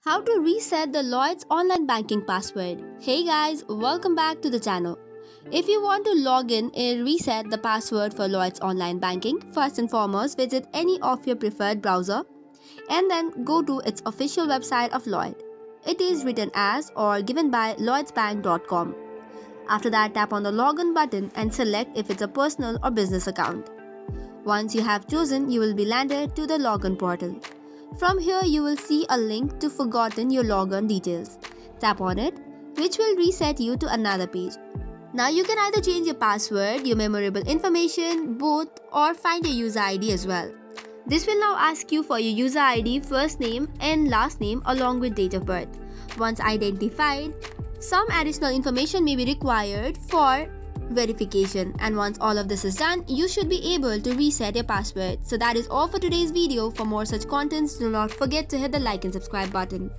How to reset the Lloyds online banking password. Hey guys, welcome back to the channel. If you want to log in and reset the password for Lloyds online banking, first and foremost visit any of your preferred browser and then go to its official website of Lloyd. It is written as or given by lloydsbank.com. After that, tap on the login button and select if it's a personal or business account. Once you have chosen, you will be landed to the login portal. From here, you will see a link to forgotten your login details. Tap on it, which will reset you to another page. Now you can either change your password, your memorable information, both, or find your user ID as well. This will now ask you for your user ID, first name and last name along with date of birth. Once identified, some additional information may be required for verification, and once all of this is done, you should be able to reset your password. So that is all for today's video. For more such contents, do not forget to hit the like and subscribe button.